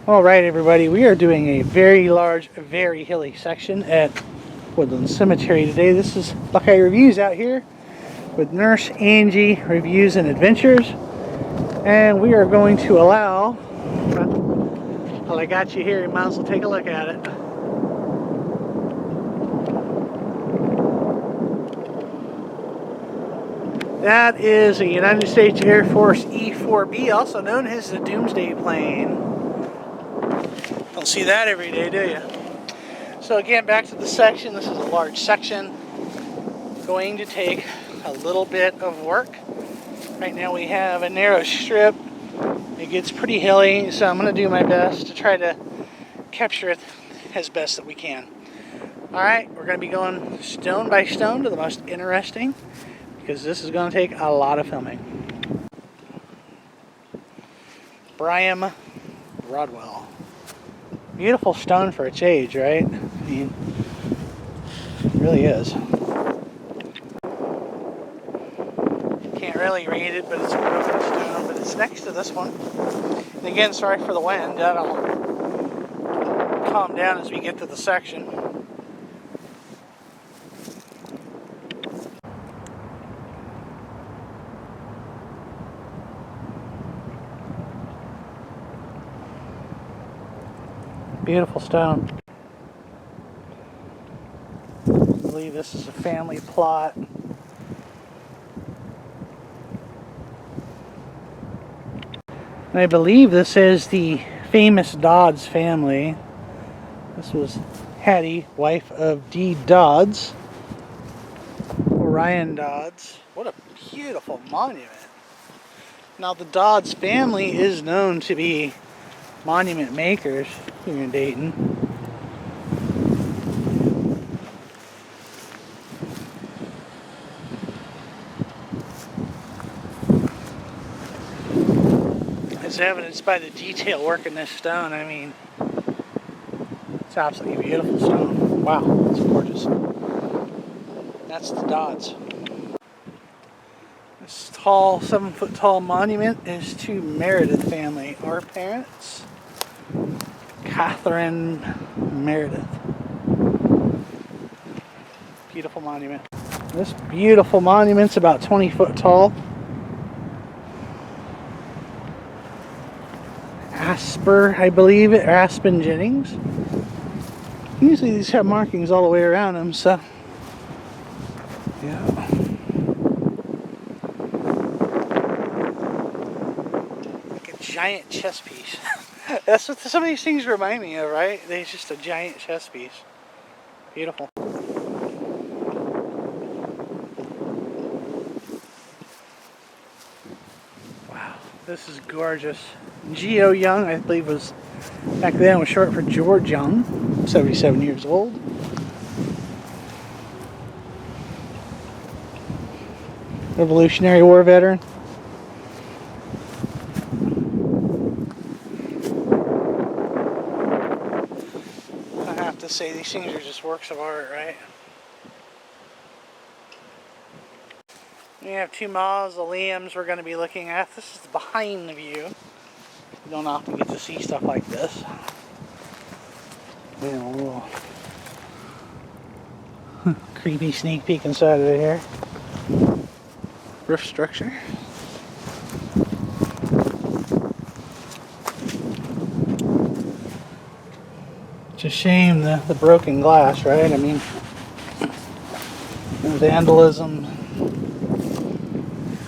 Alright everybody, we are doing a very large, very hilly section at Woodland Cemetery today. This is Buckeye Reviews out here with Nurse Angie Reviews and Adventures. And we are going to allow, well, I got you here, you might as well take a look at it. That is a United States Air Force E-4B, also known as the Doomsday Plane. Don't see that every day, do you? So again, back to the section. This is a large section. Going to take a little bit of work. Right now we have a narrow strip. It gets pretty hilly, so I'm going to do my best to try to capture it as best that we can. Alright, we're going to be going stone by stone to the most interesting, because this is going to take a lot of filming. Bryam Rodwell. Beautiful stone for its age, right? I mean, it really is. Can't really read it, but it's a beautiful stone. But it's next to this one. And again, sorry for the wind. That'll calm down as we get to the section. Beautiful stone. I believe this is a family plot. And I believe this is the famous Dodds family. This was Hattie, wife of D. Dodds. Orion Dodds. What a beautiful monument. Now the Dodds family is known to be monument makers here in Dayton. As evidenced by the detail work in this stone, I mean, it's absolutely beautiful stone. Wow, it's gorgeous. That's the Dodds. This tall, 7-foot tall monument is to Meredith family, our parents. Catherine Meredith. Beautiful monument. This beautiful monument's about 20 foot tall. Asper, I believe it, or Aspen Jennings. Usually these have markings all the way around them, so yeah. Like a giant chess piece. That's what some of these things remind me of, right? They're just a giant chess piece. Beautiful. Wow, this is gorgeous. Geo Young, I believe, was back then was short for George Young, 77 years old. Revolutionary War veteran. To say these things are just works of art, right? We have two mausoleums we're going to be looking at. This is behind the view. You don't often get to see stuff like this. You know, a little creepy sneak peek inside of it here. Roof structure. It's a shame the broken glass, right? I mean, vandalism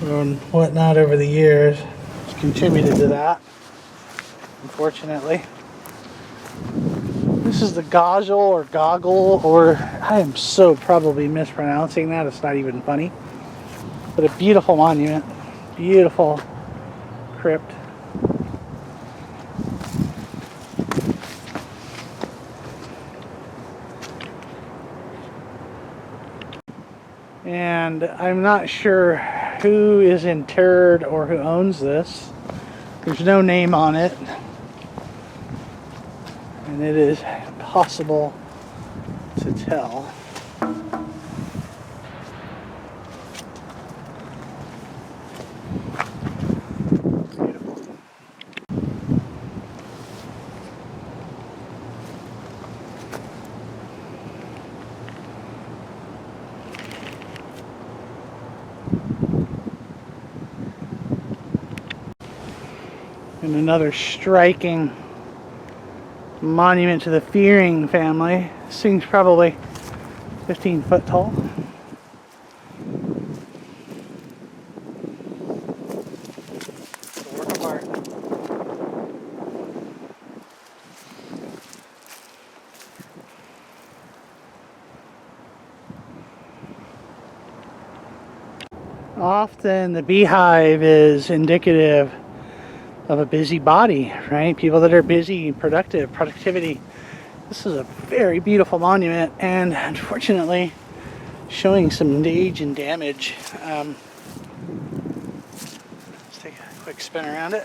and whatnot over the years has contributed to that, unfortunately. This is the goggle, or I am so probably mispronouncing that, it's not even funny. But a beautiful monument, beautiful crypt. And I'm not sure who is interred or who owns this. There's no name on it. And it is impossible to tell. And another striking monument to the Fearing family. This thing's probably 15 foot tall. It's a work of art. Often the beehive is indicative of a busy body, right? People that are busy, productive, productivity. This is a very beautiful monument, and unfortunately showing some age and damage. Let's take a quick spin around it.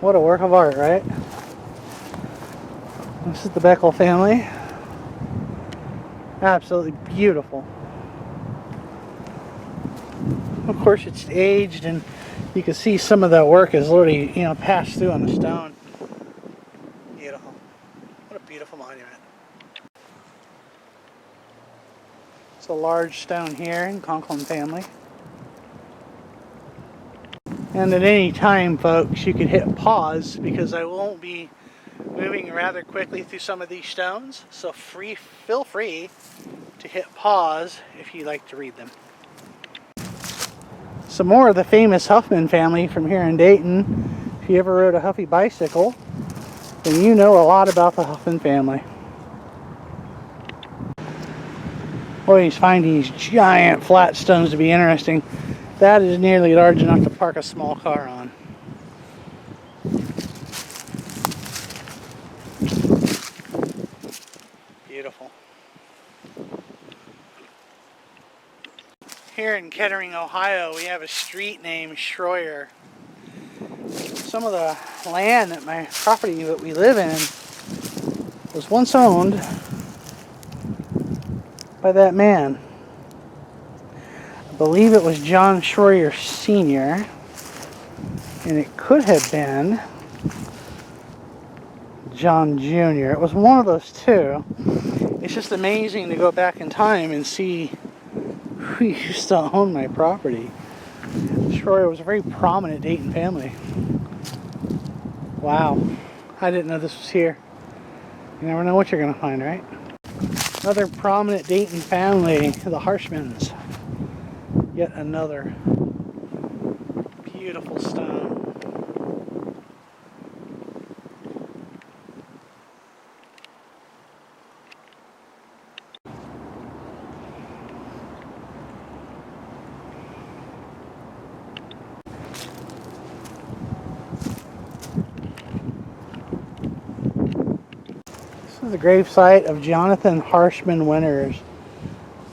What a work of art, right? This is the Beckel family. Absolutely beautiful. Of course, it's aged, and you can see some of that work is literally, passed through on the stone. Beautiful. What a beautiful monument. It's a large stone here in Conklin family. And at any time, folks, you can hit pause because I won't be moving rather quickly through some of these stones. So feel free to hit pause if you like to read them. Some more of the famous Huffman family from here in Dayton. If you ever rode a Huffy bicycle, then you know a lot about the Huffman family. Always find these giant flat stones to be interesting. That is nearly large enough to park a small car on. Beautiful. Here in Kettering, Ohio, we have a street named Schroyer. Some of the land at my property that we live in was once owned by that man. I believe it was John Schroyer Sr., and it could have been John Jr. It was one of those two. It's just amazing to go back in time and see who used to own my property. Schroyer was a very prominent Dayton family. Wow, I didn't know this was here. You never know what you're going to find, right? Another prominent Dayton family, the Harshmans. Yet another beautiful stone. This is the gravesite of Jonathan Harshman Winters.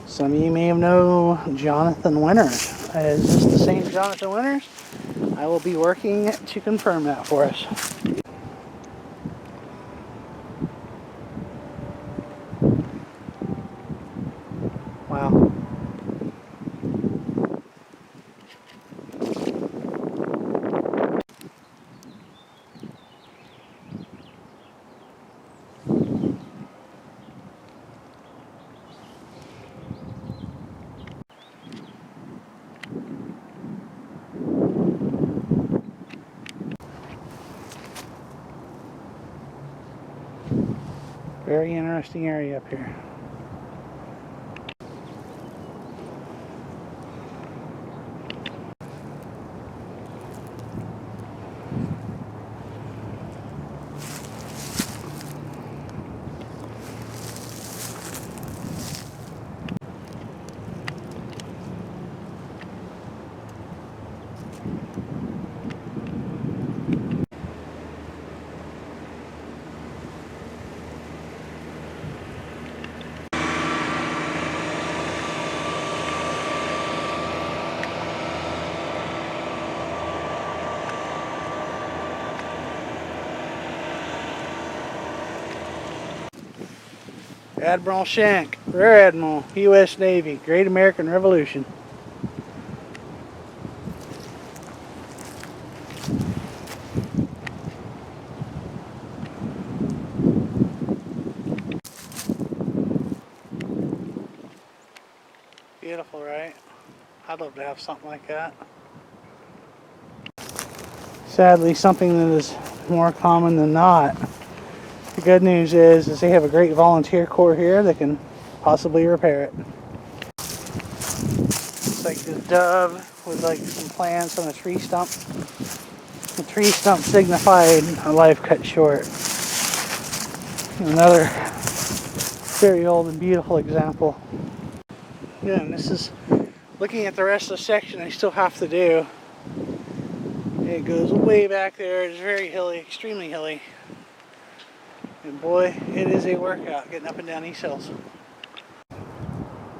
Some of you may have known Jonathan Winters. Is this the same Jonathan Winters? I will be working to confirm that for us. Wow. Very interesting area up here. Admiral Shank, Rear Admiral, U.S. Navy, Great American Revolution. love to have something like that. Sadly, something that is more common than not. The good news is they have a great volunteer corps here that can possibly repair it. It's like this dove with like some plants on a tree stump. The tree stump signified a life cut short. Another very old and beautiful example. Again, this is looking at the rest of the section I still have to do. It goes way back there. It's very hilly, extremely hilly. And boy, it is a workout getting up and down these hills.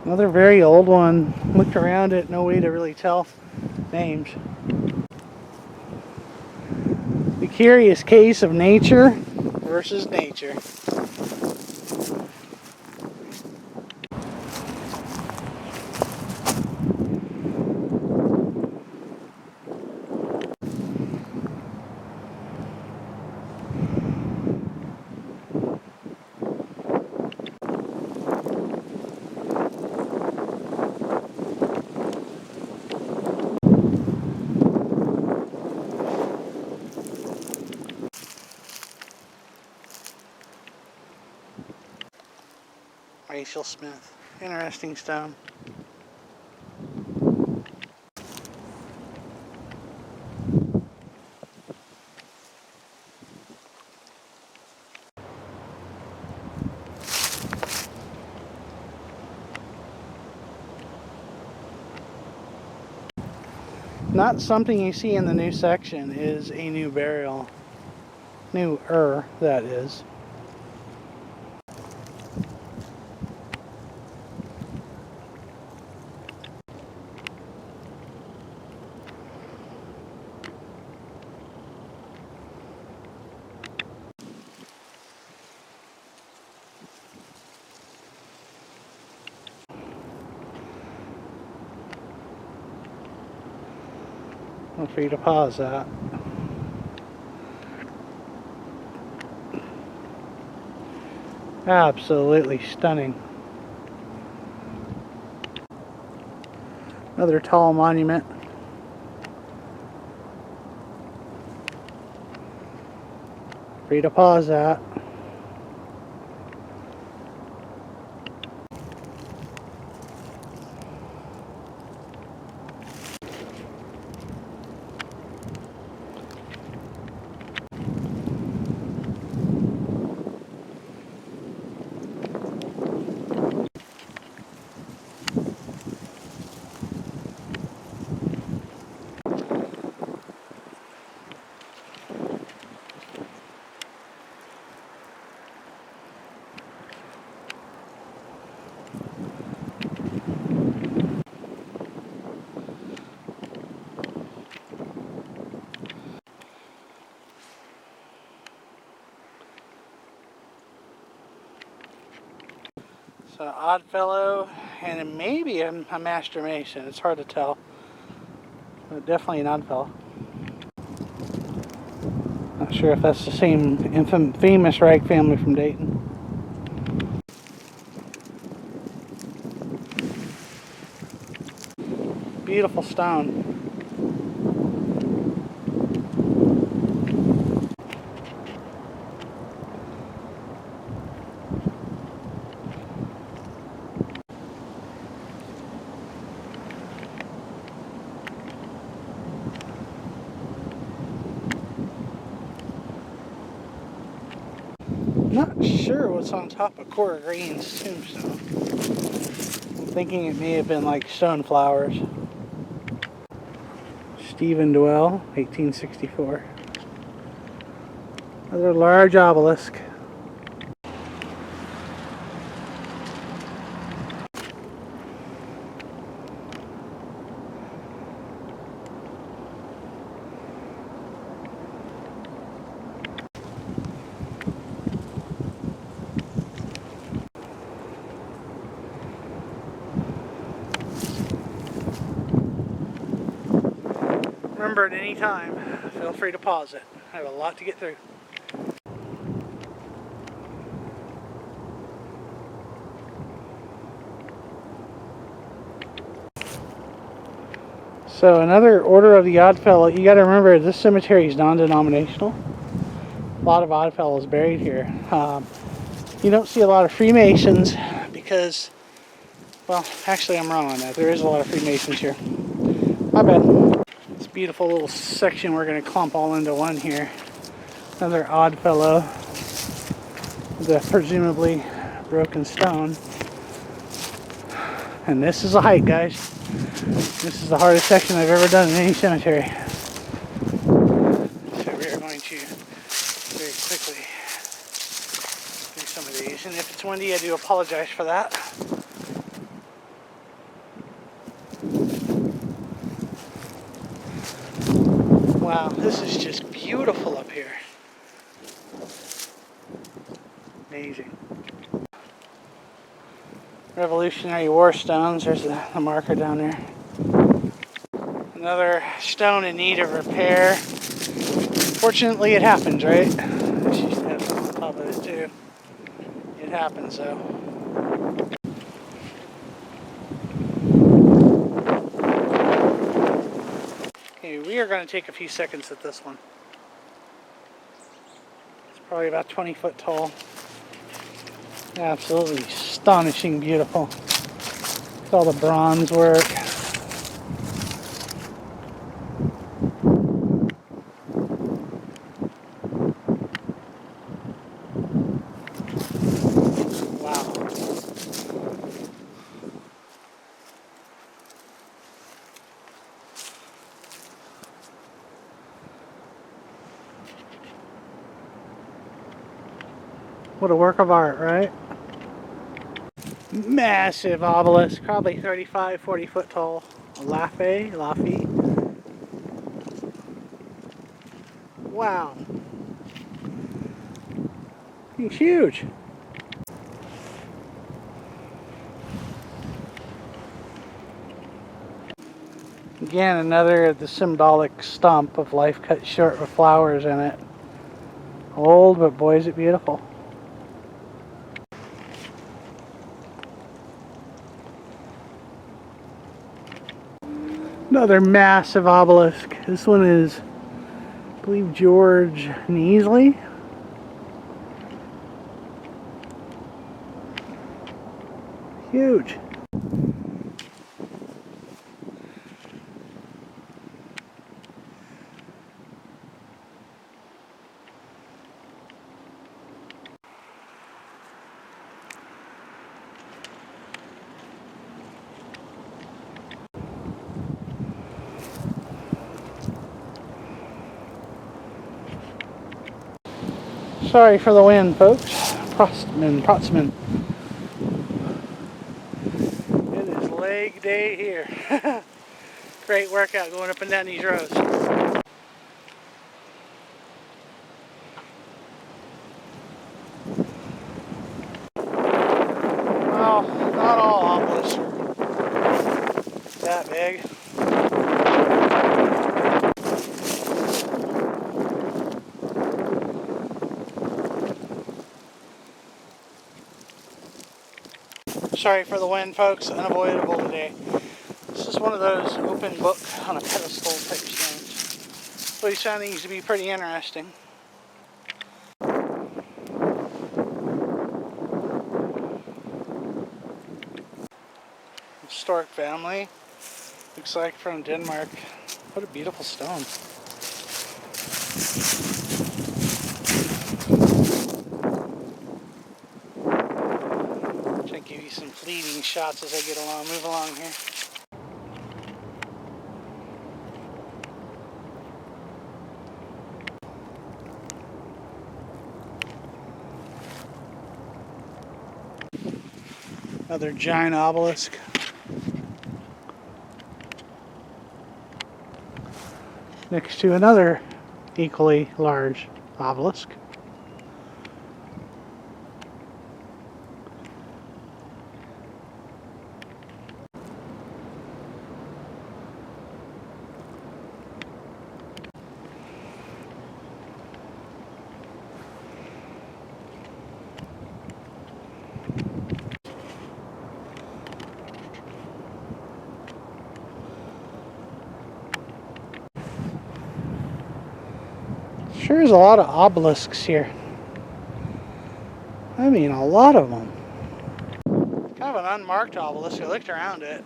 Another very old one. Looked around it, no way to really tell names. The curious case of nature versus nature. Rachel Smith. Interesting stone. Not something you see in the new section is a new burial. Newer, that is. Feel free to pause that. Absolutely stunning. Another tall monument. Free to pause that. So Oddfellow and maybe a Master Mason. It's hard to tell. But definitely an Oddfellow. Not sure if that's the same famous rag family from Dayton. Beautiful stone. Not sure what's on top of Cora Green's tombstone. I'm thinking it may have been like stone flowers. Stephen Dwell, 1864. Another large obelisk. Remember, at any time, feel free to pause it. I have a lot to get through. So another Order of the Oddfellow. You got to remember, this cemetery is non-denominational. A lot of Oddfellows buried here. You don't see a lot of Freemasons because, well, actually I'm wrong on that. There is a lot of Freemasons here. My bad. This beautiful little section we're going to clump all into one here. Another Oddfellow. The presumably broken stone. And this is a hike, guys. This is the hardest section I've ever done in any cemetery. So we are going to very quickly do some of these. And if it's windy, I do apologize for that. Wow, this is just beautiful up here. Amazing. Revolutionary War stones. There's the marker down there. Another stone in need of repair. Fortunately, it happens, right? She has some on top of it too. It happens, though. Okay, we are going to take a few seconds at this one. It's probably about 20 foot tall. Absolutely astonishing, beautiful. Look at all the bronze work. Wow. What a work of art, right? Massive obelisk, probably 35, 40 foot tall. Laffy. Wow. He's huge. Again, another of the symbolic stump of life cut short with flowers in it. Old, but boy is it beautiful. Another massive obelisk. This one is, I believe, George Neasley. Huge. Sorry for the wind, folks. Protsman. It is leg day here. Great workout going up and down these roads. Well, not all obelisks are that big. Sorry for the wind, folks. Unavoidable today. This is one of those open book on a pedestal type stones. But he's found these to be pretty interesting. Historic family. Looks like from Denmark. What a beautiful stone. Try to give you some fleeting shots as I move along here. Another giant obelisk. Next to another equally large obelisk. Sure is a lot of obelisks here. I mean, a lot of them. Kind of an unmarked obelisk. I looked around it.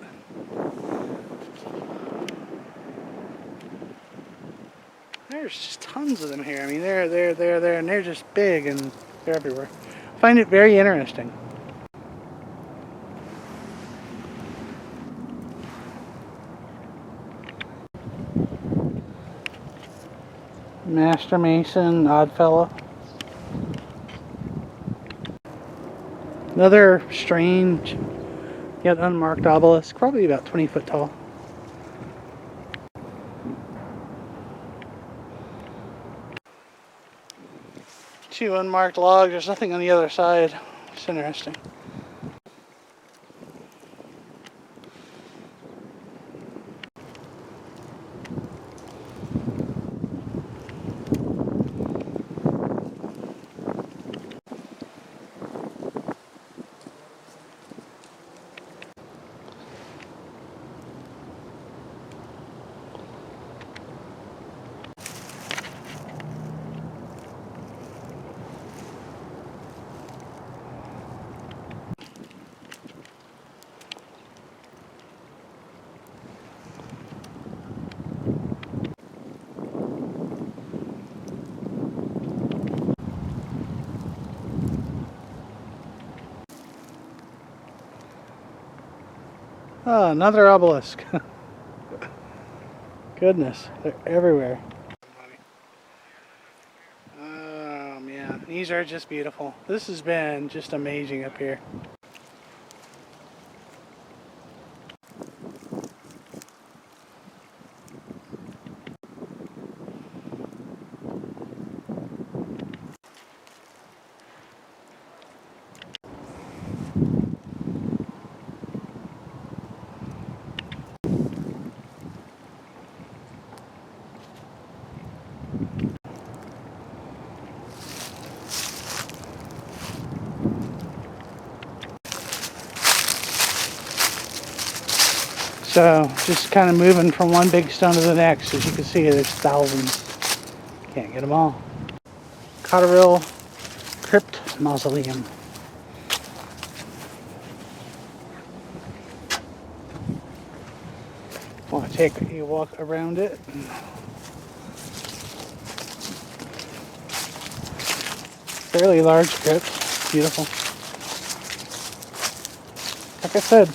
There's just tons of them here. I mean, there, and they're just big and they're everywhere. I find it very interesting. Master Mason, Oddfellow. Another strange yet unmarked obelisk, probably about 20 foot tall. Two unmarked logs, there's nothing on the other side. It's interesting. Oh, another obelisk. Goodness, they're everywhere. Oh man, these are just beautiful. This has been just amazing up here. So, just kind of moving from one big stone to the next. As you can see, there's thousands. Can't get them all. Cotterill Crypt Mausoleum. Want to take a walk around it. Fairly large crypt. Beautiful. Like I said,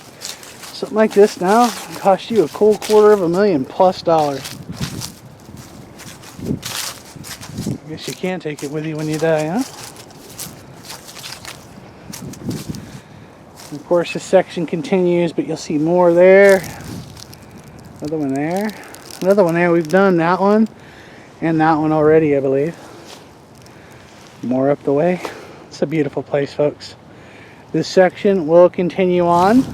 something like this now can cost you a cool $250,000+ I guess you can take it with you when you die, huh? And of course, this section continues, but you'll see more there. Another one there. Another one there. We've done that one and that one already, I believe. More up the way. It's a beautiful place, folks. This section will continue on.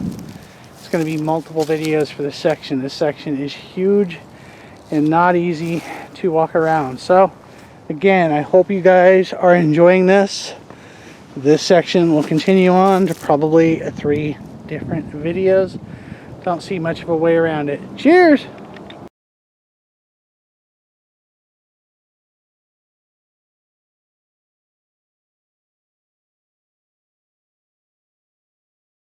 It's going to be multiple videos for this section. This section is huge and not easy to walk around. So, again, I hope you guys are enjoying this. This section will continue on to probably 3 different videos. Don't see much of a way around it. Cheers!